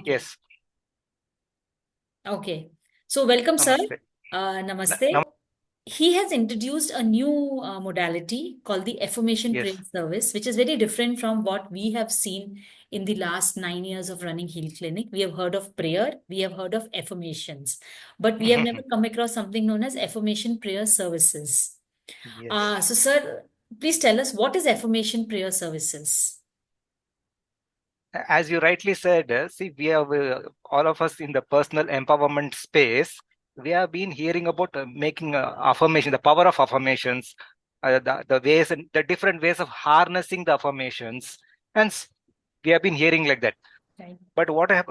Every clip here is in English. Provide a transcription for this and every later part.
Okay. Yes. Okay. So welcome, sir. Namaste. Namaste. He has introduced a new modality called the affirmation prayer Yes. service, which is very different from what we have seen in the last 9 years of running Heal Clinic. We have heard of prayer, we have heard of affirmations, but we have never come across something known as affirmation prayer services. Yes. So, sir, please tell us, what is affirmation prayer services? As you rightly said, see, we have all of us in the personal empowerment space. We have been hearing about making affirmation, the power of affirmations, the ways and the different ways of harnessing the affirmations, and we have been hearing like that. Right. But what I have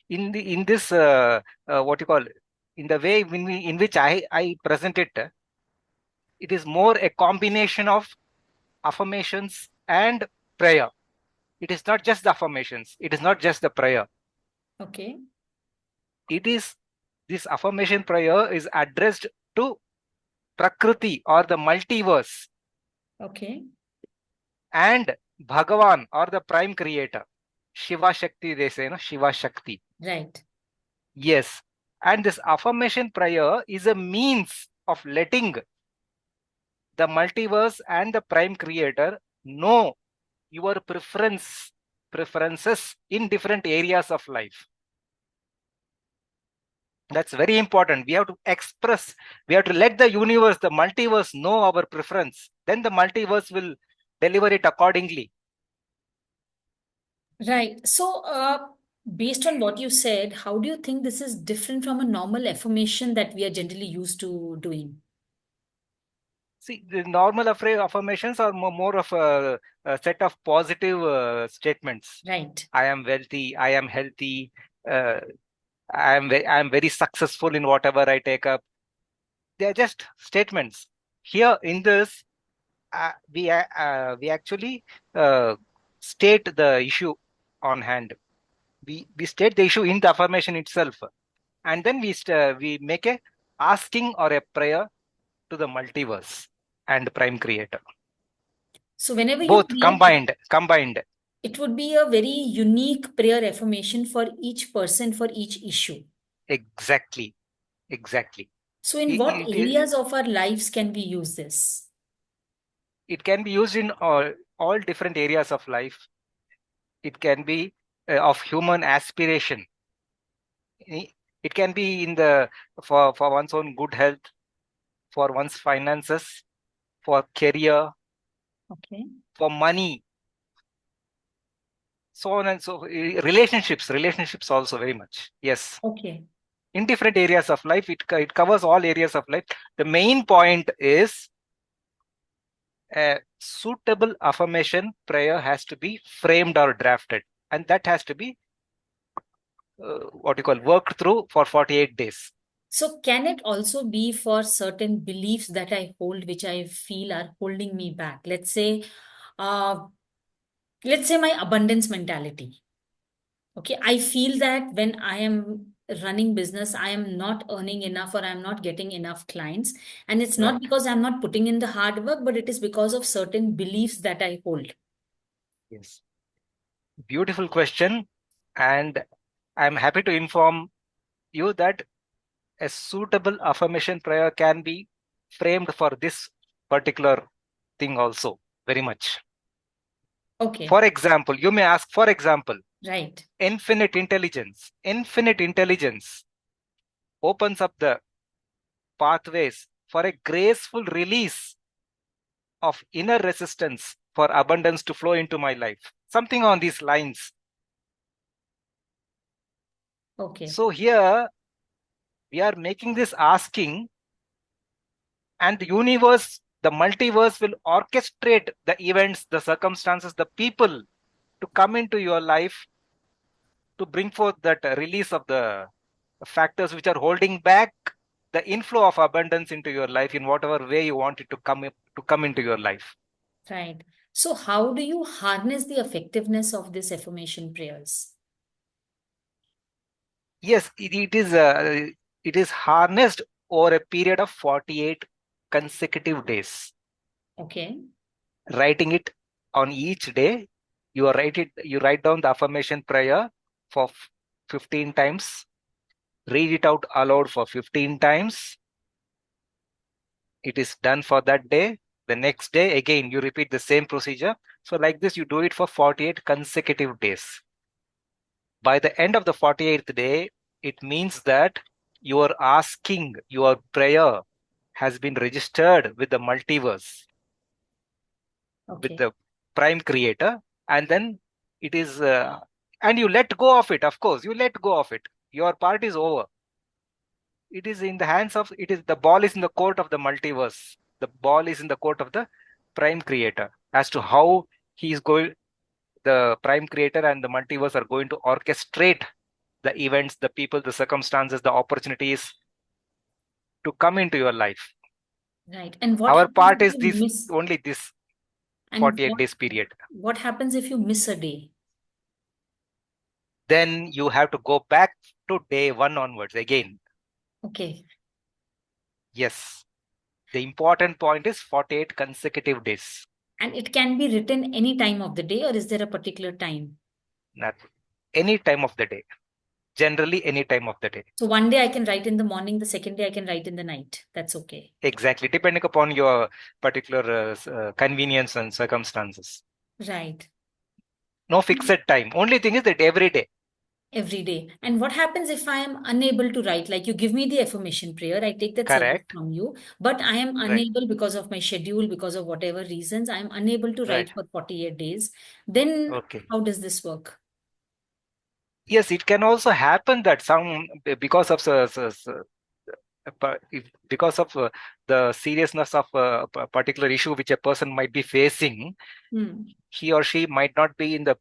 in this what you call in the way in which I present it, it is more a combination of affirmations and prayer. It is not just the affirmations. It is not just the prayer. Okay. It is this affirmation prayer is addressed to Prakriti or the multiverse Okay. and Bhagavan or the prime creator. Shiva Shakti, they say, no? Shiva Shakti. Right. Yes. And this affirmation prayer is a means of letting the multiverse and the prime creator know your preferences in different areas of life. That's very important. We have to express, we have to let the universe, the multiverse know our preference. Then the multiverse will deliver it accordingly. Right. So, based on what you said, how do you think this is different from a normal affirmation that we are generally used to doing? See, the normal affirmations are more of a set of positive statements. Right. I am wealthy, I am healthy, uh, I am very successful in whatever I take up. They are just statements. Here in this, we actually uh, state the issue on hand. We state the issue in the affirmation itself, and then we make a asking or a prayer to the multiverse and prime creator. So, whenever you Both create, combined. it would be a very unique prayer affirmation for each person for each issue. Exactly, exactly. So, in what It, it, areas of our lives can we use this? it can be used in all different areas of life. It can be of human aspiration. It can be in the for one's own good health, for one's finances, for career, Okay. for money, so on and so relationships also very much. Yes. Okay. In different areas of life, it covers all areas of life. The main point is a suitable affirmation prayer has to be framed or drafted, and that has to be what you call worked through for 48 days. So, can it also be for certain beliefs that I hold, which I feel are holding me back? Uh, let's say my abundance mentality. Okay, I feel that when I am running business, I am not earning enough or I'm not getting enough clients. And it's not Right. because I'm not putting in the hard work, but it is because of certain beliefs that I hold. Yes. Beautiful question. And I'm happy to inform you that a suitable affirmation prayer can be framed for this particular thing also very much. Okay, For example, you may ask, for example, right. infinite intelligence opens up the pathways for a graceful release of inner resistance for abundance to flow into my life. Something on these lines. Okay. So here we are making this asking, and the universe, the multiverse will orchestrate the events, the circumstances, the people to come into your life to bring forth that release of the factors which are holding back the inflow of abundance into your life in whatever way you want it to come into your life. Right. So, how do you harness the effectiveness of this affirmation prayers? Yes, it is harnessed over a period of 48 consecutive days. Okay. Writing it on each day, you write down the affirmation prayer for 15 times. Read it out aloud for 15 times. It is done for that day. The next day, again, you repeat the same procedure. So like this, you do it for 48 consecutive days. By the end of the 48th day, it means that your asking, your prayer has been registered with the multiverse, with Okay. the prime creator, and then it is, and you let go of it. Of course, you let go of it. Your part is over. It is in the hands of, it is, the ball is in the court of the multiverse. The ball is in the court of the prime creator as to how he is going, the prime creator and the multiverse are going to orchestrate the events, the people, the circumstances, the opportunities to come into your life. Right. And what Our happens part if is you this, miss? only this And 48 days period. what happens if you miss a day? Then you have to go back to day one onwards again. Okay. Yes. The important point is 48 consecutive days. And it can be written any time of the day, or is there a particular time? Not any time of the day. Generally, any time of the day. So one day I can write in the morning, the second day I can write in the night. That's okay. Exactly. Depending upon your particular convenience and circumstances. Right. No fixed time. Only thing is that every day. Every day. And what happens if I am unable to write? Like you give me the affirmation prayer, I take that service Correct. from you, but I am Right. unable because of my schedule, because of whatever reasons, I am unable to Right. write for 48 days. Then Okay. how does this work? Yes, it can also happen that some, because of because of the seriousness of a particular issue which a person might be facing, Hmm. he or she might not be in the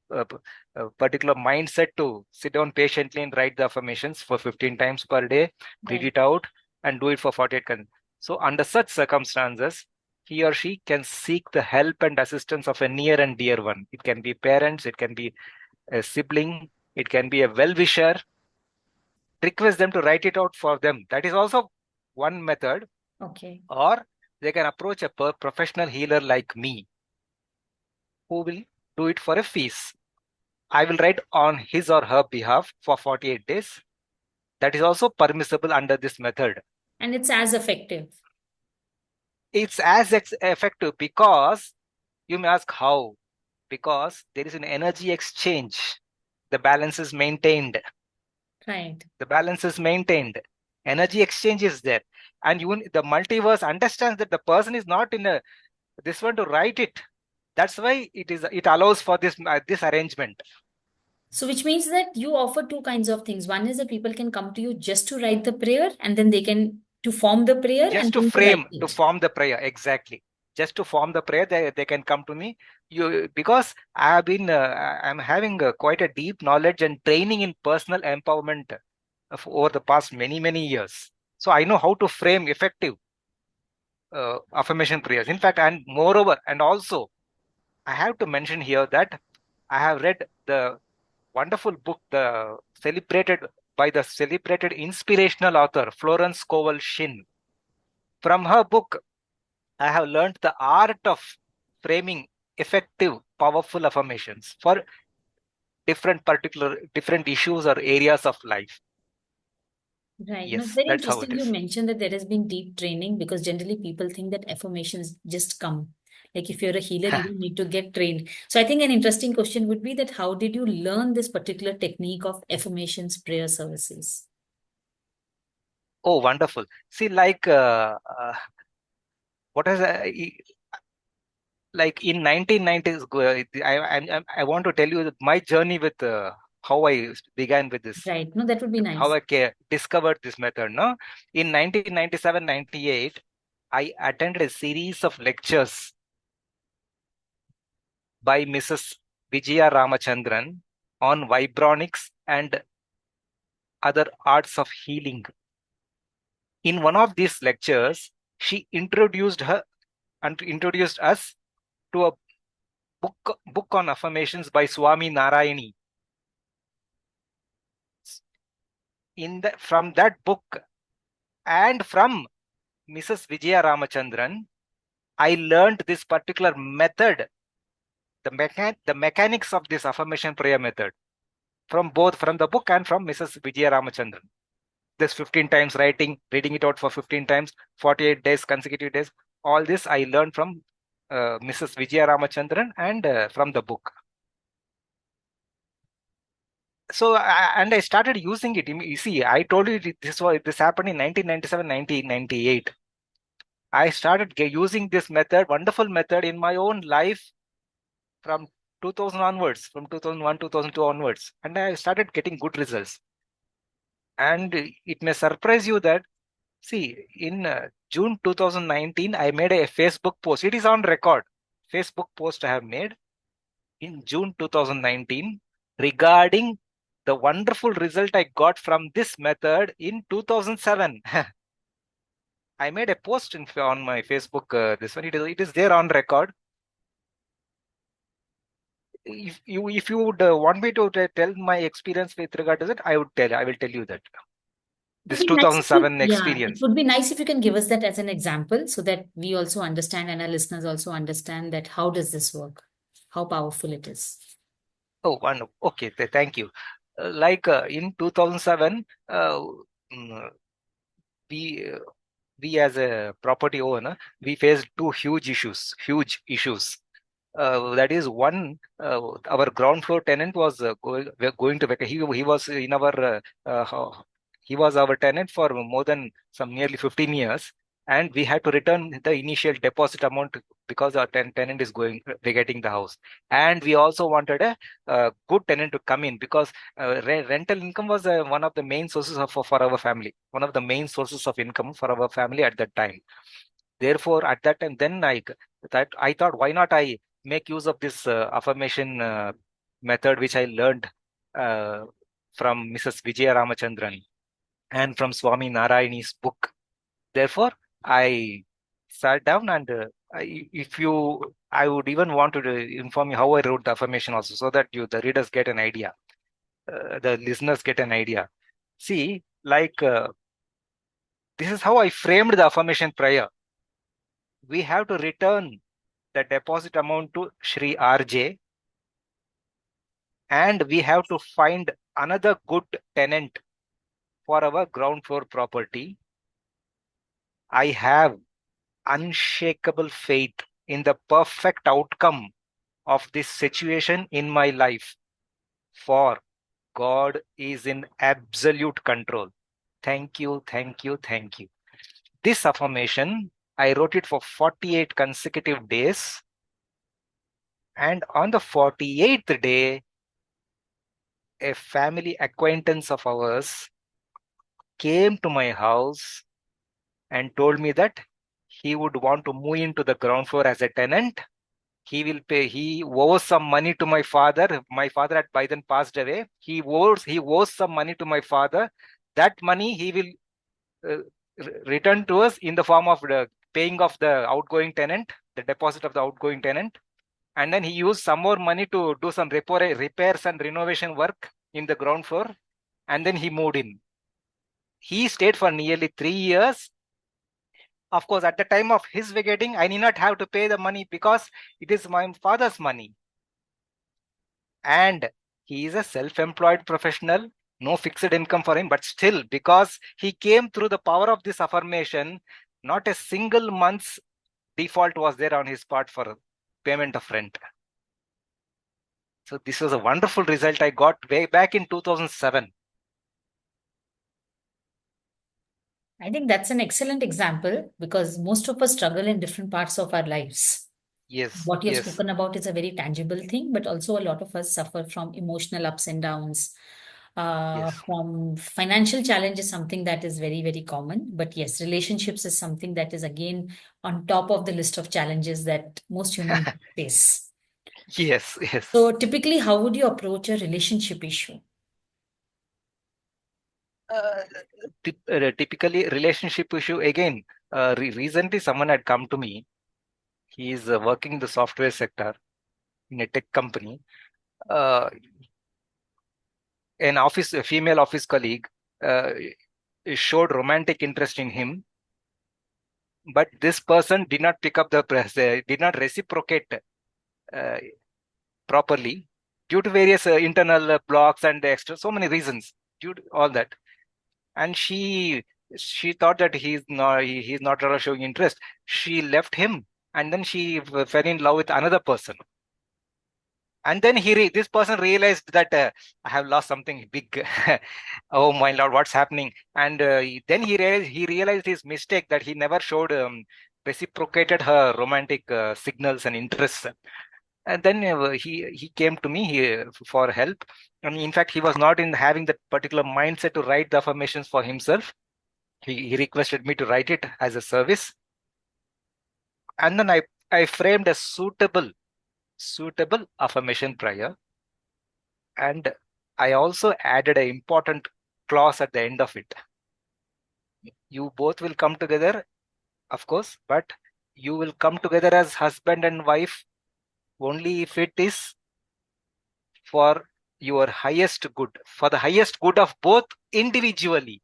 particular mindset to sit down patiently and write the affirmations for 15 times per day, read Right. it out, and do it for 48. So, under such circumstances, he or she can seek the help and assistance of a near and dear one. It can be parents, it can be a sibling, it can be a well wisher. Request them to write it out for them. That is also one method. Okay. Or they can approach a professional healer like me who will do it for a fees. I will write on his or her behalf for 48 days. That is also permissible under this method. And it's as effective. It's as effective because you may ask how. Because there is an energy exchange. The balance is maintained. Right. The balance is maintained. Energy exchange is there. And the multiverse understands that the person is not in a this one to write it. That's why it allows for this arrangement. So, which means that you offer two kinds of things. One is that people can come to you just to write the prayer, and then they can to form the prayer Just and to then to write frame, to it. form the prayer. Exactly. Just to form the prayer, they can come to me. Because I'm having quite a deep knowledge and training in personal empowerment over the past many years. So I know how to frame effective affirmation prayers. In fact, and moreover, and also, I have to mention here that I have read the wonderful book, by the celebrated inspirational author Florence Scovel Shinn. From her book, I have learned the art of framing effective, powerful affirmations for different issues or areas of life. Right. No, Yes, very that's how it interesting. You is. mentioned that there has been deep training because generally people think that affirmations just come. Like if you're a healer, you don't need to get trained. So I think an interesting question would be that how did you learn this particular technique of affirmations prayer services? Oh, wonderful. See, what is like in 1990s, I want to tell you that my journey with how I began with this, Right. No, that would be how nice. I discovered this method. No, in 1997-98, I attended a series of lectures by Mrs. Vijaya Ramachandran on vibronics and other arts of healing. In one of these lectures, she introduced us to a book on affirmations by Swami Narayani. From that book and from Mrs. Vijaya Ramachandran, I learned this particular method, the mechanics of this affirmation prayer method. from both from the book and from Mrs. Vijaya Ramachandran. This 15 times writing, reading it out for 15 times, 48 days, consecutive days. All this I learned from Mrs. Vijaya Ramachandran and from the book. So, and I started using it. You see, I told you this happened in 1997, 1998. I started using this method, wonderful method in my own life from 2000 onwards, from 2001, 2002 onwards. And I started getting good results. And it may surprise you that, see, in June 2019, I made a Facebook post. It is on record. Facebook post I have made in June 2019 regarding the wonderful result I got from this method in 2007. I made a post on my Facebook. This one, it is there on record. If you would want me to tell my experience with regard to that, I will tell you that It this would be nice if you, 2007 yeah, it experience. would be nice if you can give us that as an example so that we also understand and our listeners also understand that how does this work, how powerful it is. Oh, okay. Thank you. In 2007, mm, we we as a property owner, we faced two huge issues. That is one, our ground floor tenant was going to vacate. He was in our he was our tenant for more than nearly 15 years, and we had to return the initial deposit amount because our tenant is vacating the house. And we also wanted a good tenant to come in because rental income was one of the main sources for our family, one of the main sources of income for our family at that time. Therefore, at that time, then I thought, why not I make use of this affirmation method which I learned from Mrs. Vijaya Ramachandran and from Swami Narayani's book. Therefore, I sat down and I would even want to inform you how I wrote the affirmation also, so that the readers get an idea, the listeners get an idea. See, this is how I framed the affirmation prayer. We have to return the deposit amount to Shri RJ, and we have to find another good tenant for our ground floor property. I have unshakable faith in the perfect outcome of this situation in my life, for God is in absolute control. Thank you, thank you, thank you. This affirmation, I wrote it for 48 consecutive days. And on the 48th day, a family acquaintance of ours came to my house and told me that he would want to move into the ground floor as a tenant. He owes some money to my father. My father had by then passed away. He owes some money to my father. That money he will return to us in the form of the paying of the outgoing tenant, the deposit of the outgoing tenant. And then he used some more money to do some repairs and renovation work in the ground floor. And then he moved in. He stayed for nearly 3 years. Of course, at the time of his vacating, I need not have to pay the money because it is my father's money. And he is a self-employed professional, no fixed income for him, but still, because he came through the power of this affirmation, not a single month's default was there on his part for payment of rent. So this was a wonderful result I got way back in 2007. I think that's an excellent example because most of us struggle in different parts of our lives. Yes, What you've yes, spoken about is a very tangible thing, but also a lot of us suffer from emotional ups and downs. yes. From financial challenge is something that is very, very common. But yes, relationships is something that is again on top of the list of challenges that most humans face. Yes, yes. So typically, how would you approach a relationship issue? Typically, relationship issue again. Recently, someone had come to me. He is working in the software sector in a tech company. Uh, a female office colleague, showed romantic interest in him, but this person did not pick up did not reciprocate uh, properly. due to various internal blocks and extra, so many reasons, due to all that. And she thought that he's not really showing interest. She left him, and then she fell in love with another person. And then this person realized that I have lost something big. Oh my lord, what's happening? And then he realized his mistake, that he never showed reciprocated her romantic signals and interests. And then he came to me for help. And in fact, he was not in having that particular mindset to write the affirmations for himself. He requested me to write it as a service. And then I framed a suitable affirmation prayer. And I also added an important clause at the end of it. You both will come together, of course, but you will come together as husband and wife only if it is for your highest good, for the highest good of both individually.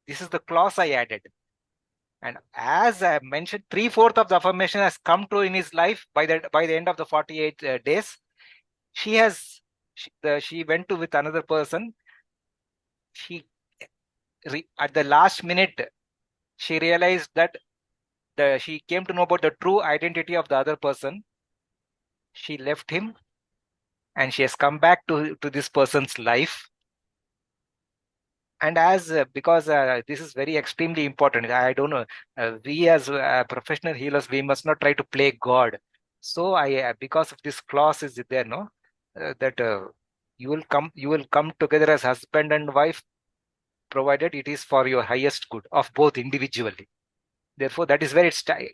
This is the clause I added. And as I mentioned, 3/4 of the affirmation has come true in his life by the end of the 48 days. She went to with another person. At the last minute, she realized that she came to know about the true identity of the other person. She left him, and she has come back to this person's life. And as because this is very extremely important, I don't know, we as professional healers, we must not try to play God. So I because of this clause is there, no, that you will come together as husband and wife, provided it is for your highest good of both individually. Therefore, that is where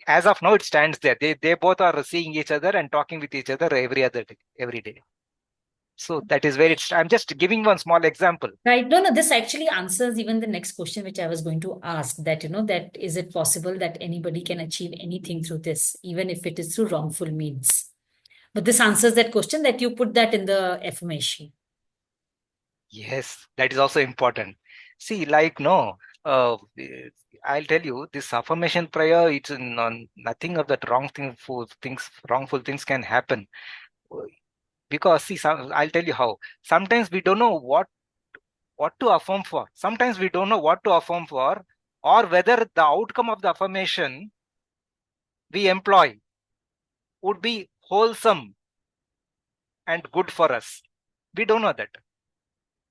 as of now it stands there. They both are seeing each other and talking with each other every day. So that is where I'm just giving one small example. Right. No, no, this actually answers even the next question, which I was going to ask, that, that is it possible that anybody can achieve anything through this, even if it is through wrongful means? But this answers that question, that you put that in the affirmation. Yes, that is also important. See, like, no, I'll tell you, this affirmation prayer, it's nothing of that wrongful things can happen. Because see, I'll tell you how. Sometimes we don't know what to affirm for. Sometimes we don't know what to affirm for, or whether the outcome of the affirmation we employ would be wholesome and good for us. We don't know that.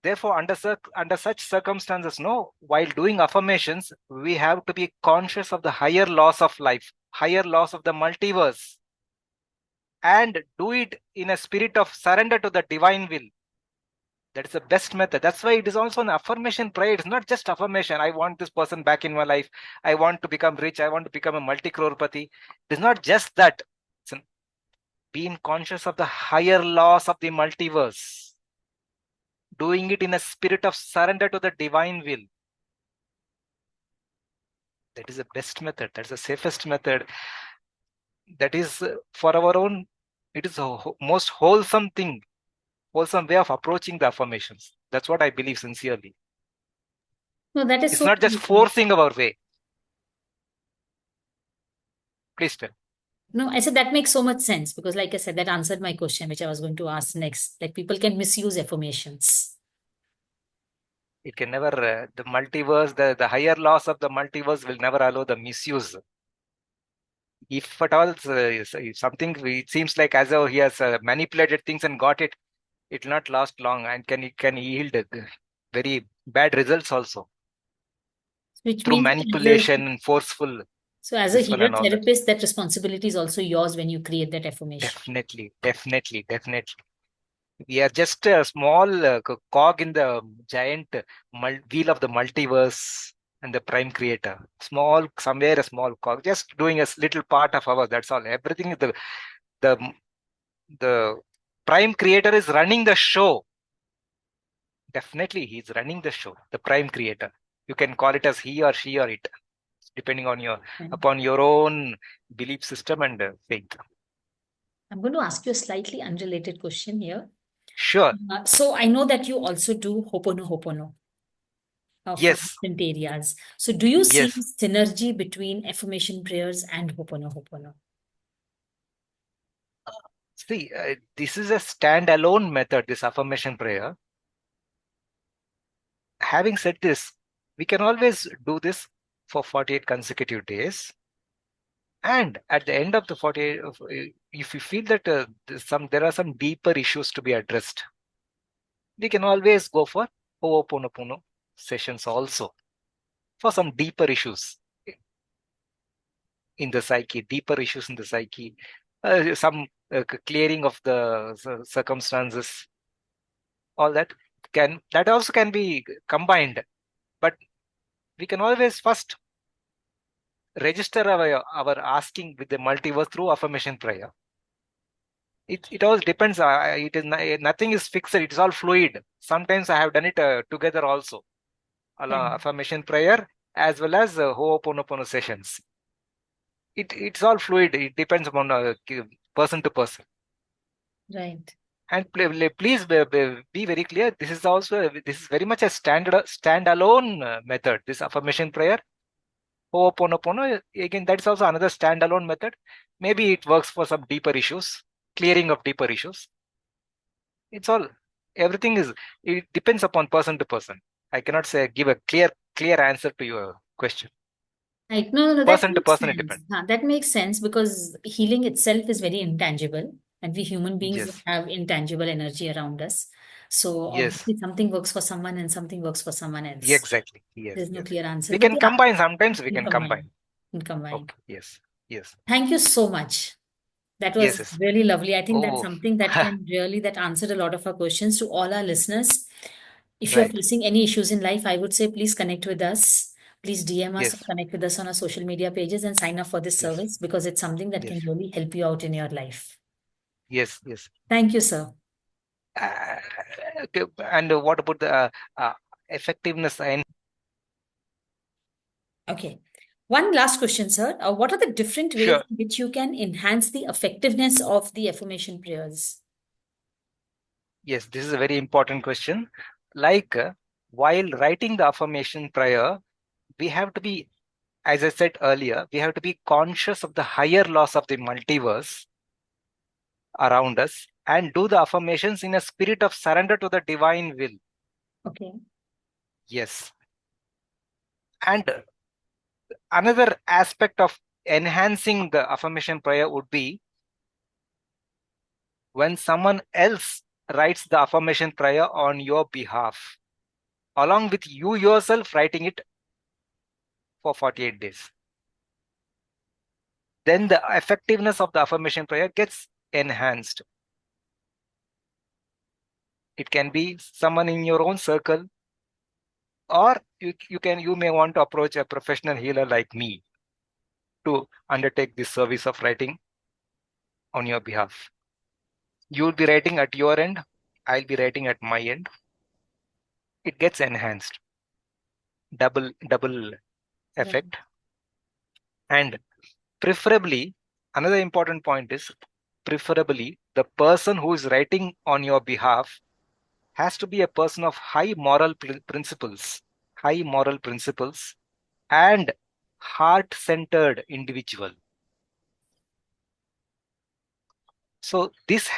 Therefore, under such circumstances, no, while doing affirmations, we have to be conscious of the higher laws of life, higher laws of the multiverse, and do it in a spirit of surrender to the divine will. That is the best method. That's why it is also an affirmation prayer. It's not just affirmation. I want this person back in my life. I want to become rich. I want to become a multi-crorepati. It's not just that. It's being conscious of the higher laws of the multiverse, doing it in a spirit of surrender to the divine will. That is the best method. That's the safest method. That is for our own, it is a most wholesome thing, wholesome way of approaching the affirmations. That's what I believe sincerely. No, that is It's so not just true. forcing our way. Please tell. No, I said that makes so much sense, because, like I said, that answered my question, which I was going to ask next. Like, people can misuse affirmations. It can never, the multiverse, the higher laws of the multiverse will never allow the misuse. If at all, if something, it seems like as though he has manipulated things and got it, it will not last long, and can yield very bad results also Which through means, manipulation and forceful so as a this one healer and all that. therapist, that responsibility is also yours when you create that affirmation. Definitely. We are just a small cog in the giant wheel of the multiverse and the prime creator. Somewhere a small cog, just doing a little part of ours. That's all. Everything, the the prime creator is running the show. Definitely, he's running the show. The prime creator. You can call it as he or she or it, depending on upon your own belief system and faith. I'm going to ask you a slightly unrelated question here. Sure. So I know that you also do Hopono for Yes. different areas. So do you see Yes. synergy between affirmation prayers and Hopono? See, this is a standalone method, this affirmation prayer. Having said this, we can always do this for 48 consecutive days. And at the end of the 48, if you feel that there are some deeper issues to be addressed, we can always go for Ho'oponopono sessions also for some deeper issues in the psyche, some clearing of the circumstances, all that also can be combined. But we can always first register our asking with the multiverse through affirmation prayer. It all depends. It is nothing is fixed. It is all fluid. Sometimes I have done it together also, Right. affirmation prayer as well as Ho'oponopono sessions. It's all fluid. It depends upon person to person. Right. And please be very clear. This is very much a standalone method. This affirmation prayer, Ho'oponopono, again, that's also another standalone method. Maybe it works for some deeper issues, clearing of deeper issues. It's all, it depends upon person to person. I cannot give a clear answer to your question. Right. No, that Person to makes person, it sense. depends. That makes sense because healing itself is very intangible, and we human beings Yes, have intangible energy around us. So yes, obviously, something works for someone and something works for someone yeah, else. exactly. Yes, There's no yes. clear answer, We but can yeah, combine. Sometimes we in can combine, combine. in combine. Okay. Yes, yes, Thank you so much. That yes, was yes. really lovely. I think that's Oh, something that answered a lot of our questions to all our listeners. If you're right. facing any issues in life, I would say please connect with us. Please DM us or Yes, connect with us on our social media pages and sign up for this yes, service because it's something that yes, can really help you out in your life. yes, yes. Thank you, sir. Uh, okay, and what about the effectiveness and Okay. One last question, sir. What are the different ways sure. in which you can enhance the effectiveness of the affirmation prayers? Yes, this is a very important question. Like while writing the affirmation prayer, we have to be, as I said earlier, we have to be conscious of the higher laws of the multiverse around us and do the affirmations in a spirit of surrender to the divine will. Okay. Yes. And another aspect of enhancing the affirmation prayer would be when someone else writes the affirmation prayer on your behalf, along with you yourself writing it for 48 days. Then the effectiveness of the affirmation prayer gets enhanced. It can be someone in your own circle, or you may want to approach a professional healer like me to undertake this service of writing on your behalf. You'll be writing at your end, I'll be writing at my end. It gets enhanced. Double Right. effect. And preferably, another important point is preferably the person who is writing on your behalf has to be a person of high moral principles, and heart-centered individual. So this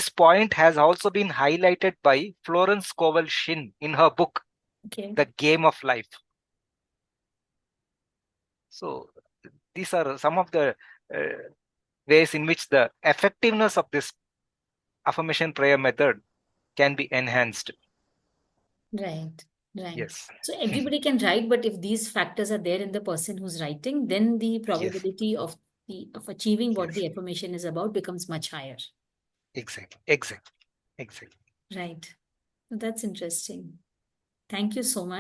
point has also been highlighted by Florence Scovel Shinn in her book, Okay. The Game of Life. So these are some of the ways in which the effectiveness of this affirmation prayer method can be enhanced. Right, right. Yes. So everybody can write, but if these factors are there in the person who's writing, then the Yes. probability of achieving what Yes. the affirmation is about becomes much higher. Exactly. Exactly. Exactly. Right. That's interesting. Thank you so much.